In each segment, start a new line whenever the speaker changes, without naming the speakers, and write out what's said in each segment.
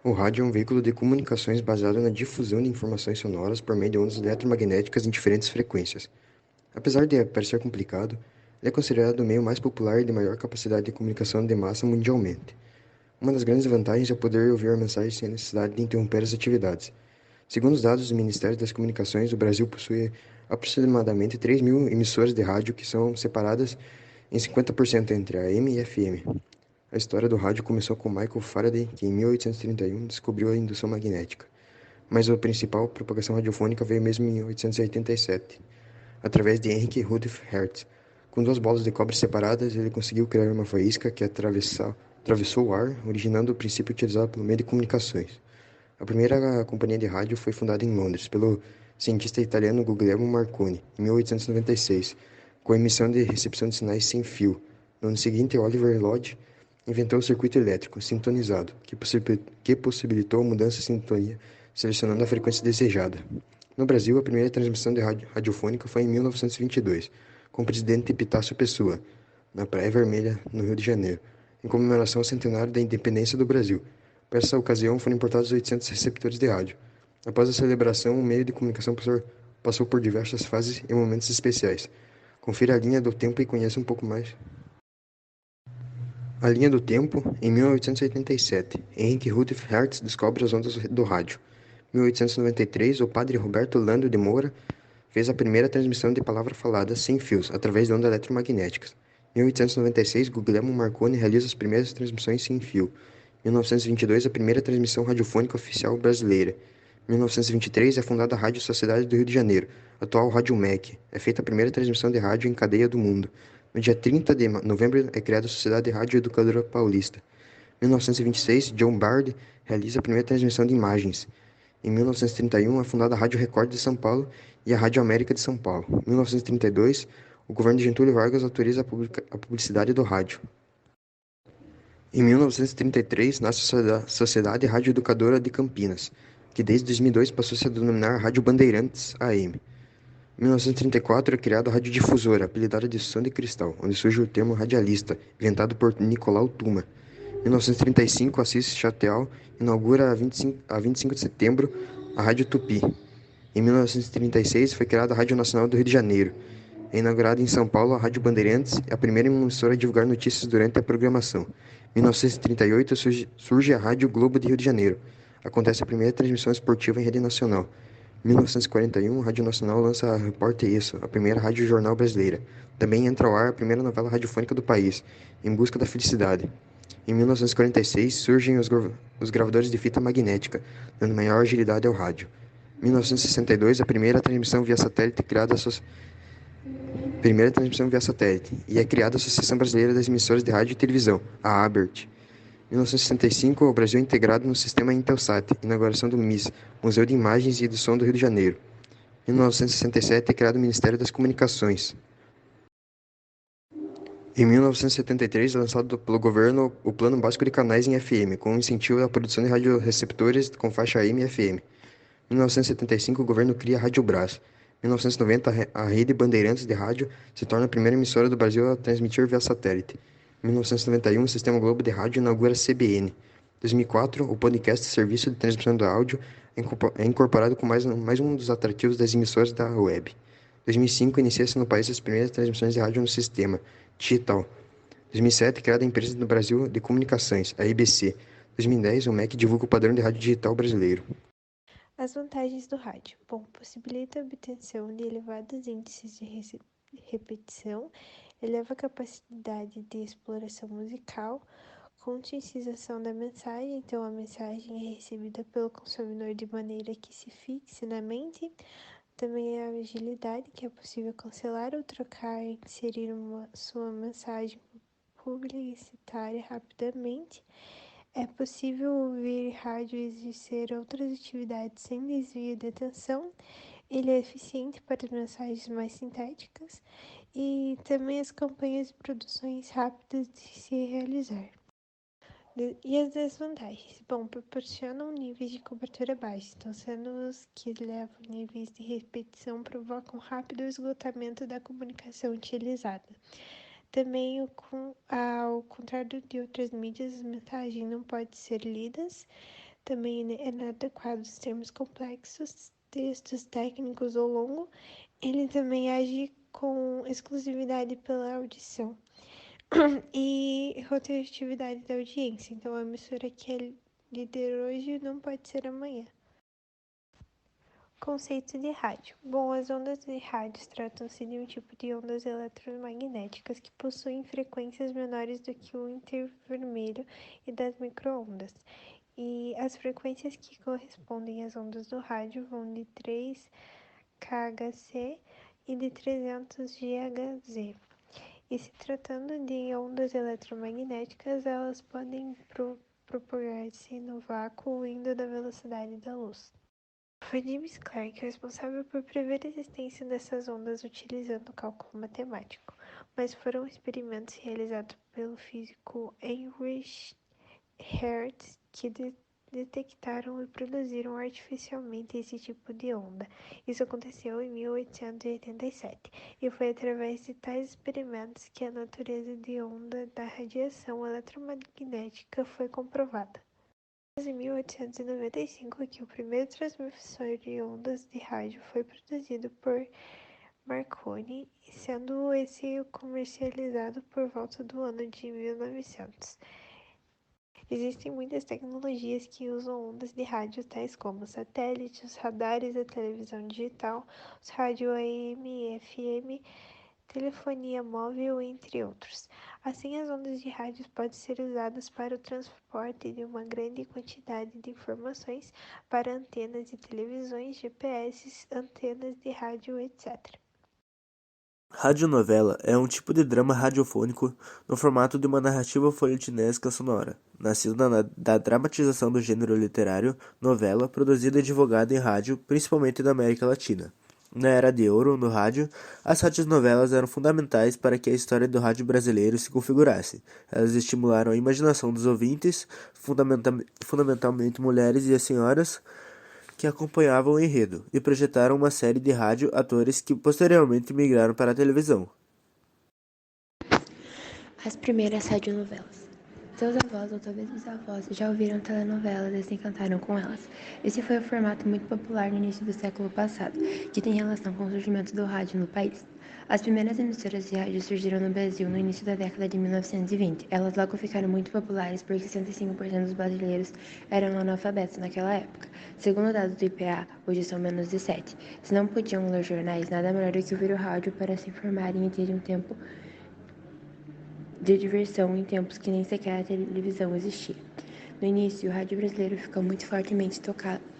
O rádio é um veículo de comunicações baseado na difusão de informações sonoras por meio de ondas eletromagnéticas em diferentes frequências. Apesar de parecer complicado, ele é considerado o meio mais popular e de maior capacidade de comunicação de massa mundialmente. Uma das grandes vantagens é poder ouvir a mensagem sem necessidade de interromper as atividades. Segundo os dados do Ministério das Comunicações, o Brasil possui aproximadamente 3.000 emissoras de rádio que são separadas em 50% entre a AM e FM. A história do rádio começou com Michael Faraday, que em 1831 descobriu a indução magnética, mas a principal propagação radiofônica veio mesmo em 1887, através de Henrik Rudolf Hertz. Com duas bolas de cobre separadas, ele conseguiu criar uma faísca que atravessou o ar, originando o princípio utilizado pelo meio de comunicações. A primeira companhia de rádio foi fundada em Londres pelo cientista italiano Guglielmo Marconi, em 1896, com a emissão de recepção de sinais sem fio. No ano seguinte, Oliver Lodge inventou o circuito elétrico sintonizado, que possibilitou a mudança de sintonia, selecionando a frequência desejada. No Brasil, a primeira transmissão de rádio radiofônica foi em 1922, com o presidente Epitácio Pessoa, na Praia Vermelha, no Rio de Janeiro, em comemoração ao centenário da independência do Brasil. Para essa ocasião, foram importados 800 receptores de rádio. Após a celebração, o meio de comunicação passou por diversas fases e momentos especiais. Confira a linha do tempo e conheça um pouco mais. A linha do tempo, em 1887, Henrik Rudolf Hertz descobre as ondas do rádio. Em 1893, o padre Roberto Lando de Moura fez a primeira transmissão de palavra falada sem fios, através de ondas eletromagnéticas. Em 1896, Guglielmo Marconi realiza as primeiras transmissões sem fio. Em 1922, a primeira transmissão radiofônica oficial brasileira. Em 1923, é fundada a Rádio Sociedade do Rio de Janeiro, atual Rádio MEC. É feita a primeira transmissão de rádio em cadeia do mundo. No dia 30 de novembro, é criada a Sociedade Rádio Educadora Paulista. Em 1926, John Bard realiza a primeira transmissão de imagens. Em 1931, é fundada a Rádio Record de São Paulo e a Rádio América de São Paulo. Em 1932, o governo de Getúlio Vargas autoriza a publicidade do rádio. Em 1933, nasce a Sociedade Rádio Educadora de Campinas, que desde 2002 passou a se denominar Rádio Bandeirantes AM. Em 1934, é criada a Rádio Difusora, apelidada de Som de Cristal, onde surge o termo radialista, inventado por Nicolau Tuma. Em 1935, Assis Chateau inaugura a 25 de setembro a Rádio Tupi. Em 1936, foi criada a Rádio Nacional do Rio de Janeiro. É inaugurada em São Paulo a Rádio Bandeirantes, é a primeira emissora a divulgar notícias durante a programação. Em 1938, surge a Rádio Globo de Rio de Janeiro. Acontece a primeira transmissão esportiva em rede nacional. Em 1941, a Rádio Nacional lança a Repórter Isso, a primeira rádio jornal brasileira. Também entra ao ar a primeira novela radiofônica do país, Em Busca da Felicidade. Em 1946, surgem os gravadores de fita magnética, dando maior agilidade ao rádio. Em 1962, a primeira transmissão via satélite e é criada a Associação Brasileira das Emissoras de Rádio e Televisão, a ABERT. Em 1965, o Brasil é integrado no sistema Intelsat, inauguração do MIS, Museu de Imagens e do Som do Rio de Janeiro. Em 1967, é criado o Ministério das Comunicações. Em 1973, é lançado pelo governo o Plano Básico de Canais em FM, com incentivo à produção de radioreceptores com faixa AM e FM. Em 1975, o governo cria a Rádio Brás. Em 1990, a Rede Bandeirantes de Rádio se torna a primeira emissora do Brasil a transmitir via satélite. Em 1991, o Sistema Globo de Rádio inaugura a CBN. Em 2004, o podcast Serviço de Transmissão do Áudio é incorporado com mais um dos atrativos das emissoras da web. Em 2005, inicia-se no país as primeiras transmissões de rádio no sistema digital. Em 2007, criada a empresa no Brasil de comunicações, a IBC. Em 2010, o MEC divulga o padrão de rádio digital brasileiro.
As vantagens do rádio. Bom, possibilita a obtenção de elevados índices de repetição, eleva a capacidade de exploração musical, conscientização da mensagem, então a mensagem é recebida pelo consumidor de maneira que se fixe na mente. Também a agilidade, que é possível cancelar ou trocar e inserir sua mensagem publicitária rapidamente. É possível ouvir rádio e exercer outras atividades sem desvio de atenção. Ele é eficiente para mensagens mais sintéticas e também as campanhas de produções rápidas de se realizar. E as desvantagens? Bom, proporcionam níveis de cobertura baixos, então sendo os que levam níveis de repetição provocam rápido esgotamento da comunicação utilizada. Também, ao contrário de outras mídias, as mensagens não podem ser lidas. Também é inadequado os termos complexos, textos técnicos ou longo. Ele também age com exclusividade pela audição e rotatividade da audiência. Então, a emissora que é líder hoje não pode ser amanhã. Conceito de rádio. Bom, as ondas de rádio tratam-se de um tipo de ondas eletromagnéticas que possuem frequências menores do que o intervermelho e das microondas. E as frequências que correspondem às ondas do rádio vão de 3 kHz e de 300 GHz. E se tratando de ondas eletromagnéticas, elas podem propagar-se no vácuo indo da velocidade da luz. Foi James Clerk responsável por prever a existência dessas ondas utilizando cálculo matemático, mas foram experimentos realizados pelo físico Heinrich Hertz que detectaram e produziram artificialmente esse tipo de onda. Isso aconteceu em 1887, e foi através de tais experimentos que a natureza de onda da radiação eletromagnética foi comprovada. Em 1895 que o primeiro transmissor de ondas de rádio foi produzido por Marconi, sendo esse comercializado por volta do ano de 1900. Existem muitas tecnologias que usam ondas de rádio, tais como satélites, radares, a televisão digital, os rádio AM e FM, telefonia móvel, entre outros. Assim, as ondas de rádio podem ser usadas para o transporte de uma grande quantidade de informações para antenas de televisões, GPS, antenas de rádio, etc.
Radionovela é um tipo de drama radiofônico no formato de uma narrativa folhetinesca sonora, nascido da dramatização do gênero literário novela, produzida e divulgada em rádio, principalmente na América Latina. Na Era de Ouro, no rádio, as radionovelas eram fundamentais para que a história do rádio brasileiro se configurasse. Elas estimularam a imaginação dos ouvintes, fundamentalmente mulheres e senhoras, que acompanhavam o enredo, e projetaram uma série de rádio-atores que posteriormente migraram para a televisão.
As primeiras radionovelas. Seus avós ou talvez bisavós já ouviram telenovelas e se encantaram com elas. Esse foi um formato muito popular no início do século passado, que tem relação com o surgimento do rádio no país. As primeiras emissoras de rádio surgiram no Brasil no início da década de 1920. Elas logo ficaram muito populares porque 65% dos brasileiros eram analfabetos naquela época. Segundo dados do IPA, hoje são menos de 7. Se não podiam ler jornais, nada melhor do que ouvir o rádio para se informarem e terem um tempo de diversão em tempos que nem sequer a televisão existia. No início, o rádio brasileiro ficou muito fortemente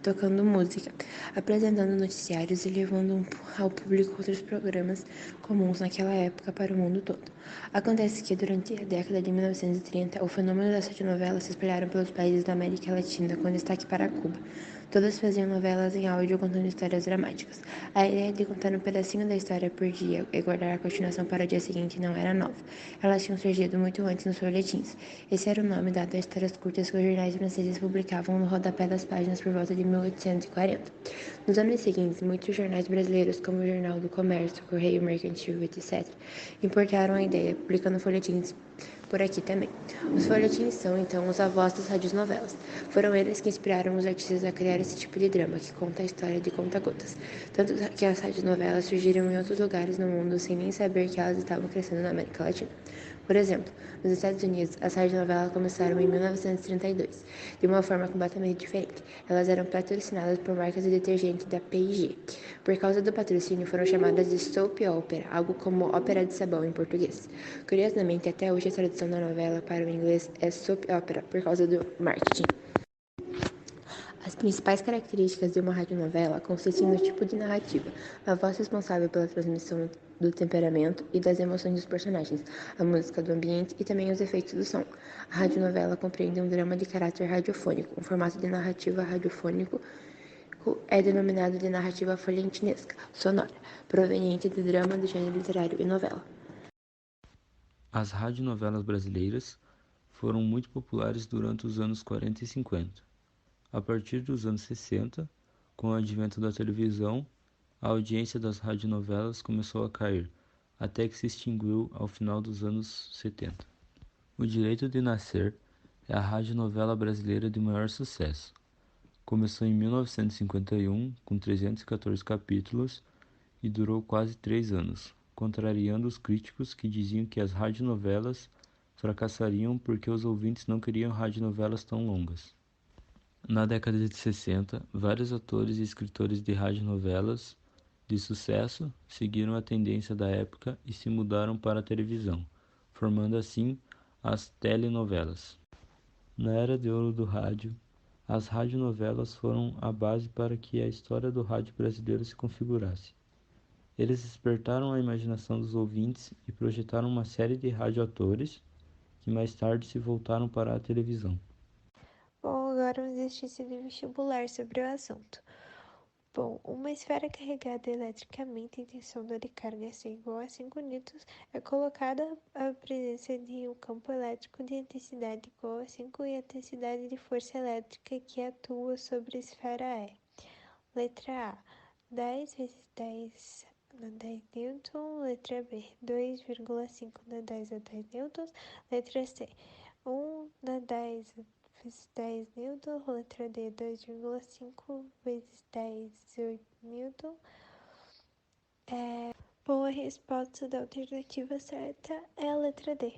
tocando música, apresentando noticiários e levando ao público outros programas comuns naquela época para o mundo todo. Acontece que, durante a década de 1930, o fenômeno das radionovelas se espalharam pelos países da América Latina, com destaque para Cuba. Todas faziam novelas em áudio contando histórias dramáticas. A ideia de contar um pedacinho da história por dia e guardar a continuação para o dia seguinte não era nova. Elas tinham surgido muito antes nos folhetins. Esse era o nome dado a histórias curtas que os jornais franceses publicavam no rodapé das páginas por volta de 1840. Nos anos seguintes, muitos jornais brasileiros, como o Jornal do Comércio, Correio Mercantil, etc., importaram a ideia, publicando folhetins por aqui também. Os folhetins são, então, os avós das radionovelas. Foram eles que inspiraram os artistas a criar esse tipo de drama, que conta a história de conta-gotas. Tanto que as radionovelas surgiram em outros lugares no mundo sem nem saber que elas estavam crescendo na América Latina. Por exemplo, nos Estados Unidos, as radionovelas começaram em 1932, de uma forma completamente diferente. Elas eram patrocinadas por marcas de detergente da P&G. Por causa do patrocínio, foram chamadas de soap opera, algo como ópera de sabão em português. Curiosamente, até hoje a tradução da novela para o inglês é soap opera, por causa do marketing. As principais características de uma radionovela consistem no tipo de narrativa, a voz responsável pela transmissão do temperamento e das emoções dos personagens, a música do ambiente e também os efeitos do som. A radionovela compreende um drama de caráter radiofônico, um formato de narrativa radiofônico é denominado de narrativa folhetinesca, sonora, proveniente de drama do gênero literário e novela.
As radionovelas brasileiras foram muito populares durante os anos 40 e 50. A partir dos anos 60, com o advento da televisão, a audiência das radionovelas começou a cair, até que se extinguiu ao final dos anos 70. O Direito de Nascer é a radionovela brasileira de maior sucesso. Começou em 1951, com 314 capítulos, e durou quase 3 anos, contrariando os críticos que diziam que as radionovelas fracassariam porque os ouvintes não queriam radionovelas tão longas. Na década de 60, vários atores e escritores de radionovelas de sucesso seguiram a tendência da época e se mudaram para a televisão, formando assim as telenovelas. Na era de ouro do rádio, as radionovelas foram a base para que a história do rádio brasileiro se configurasse. Eles despertaram a imaginação dos ouvintes e projetaram uma série de radioatores que mais tarde se voltaram para a televisão.
Bom, agora um exercício de vestibular sobre o assunto. Bom, uma esfera carregada eletricamente em tensão de carga C igual a 5 newtons é colocada a presença de um campo elétrico de intensidade igual a 5 e a intensidade de força elétrica que atua sobre a esfera é. Letra A, 10 vezes 10 na 10 newtons. Letra B, 2,5 na 10 a 10 newtons. Letra C, 1 na 10 vezes 10 newtons. Letra D, 2,5 vezes 10, 18 newtons. Bom, a resposta da alternativa certa é a letra D.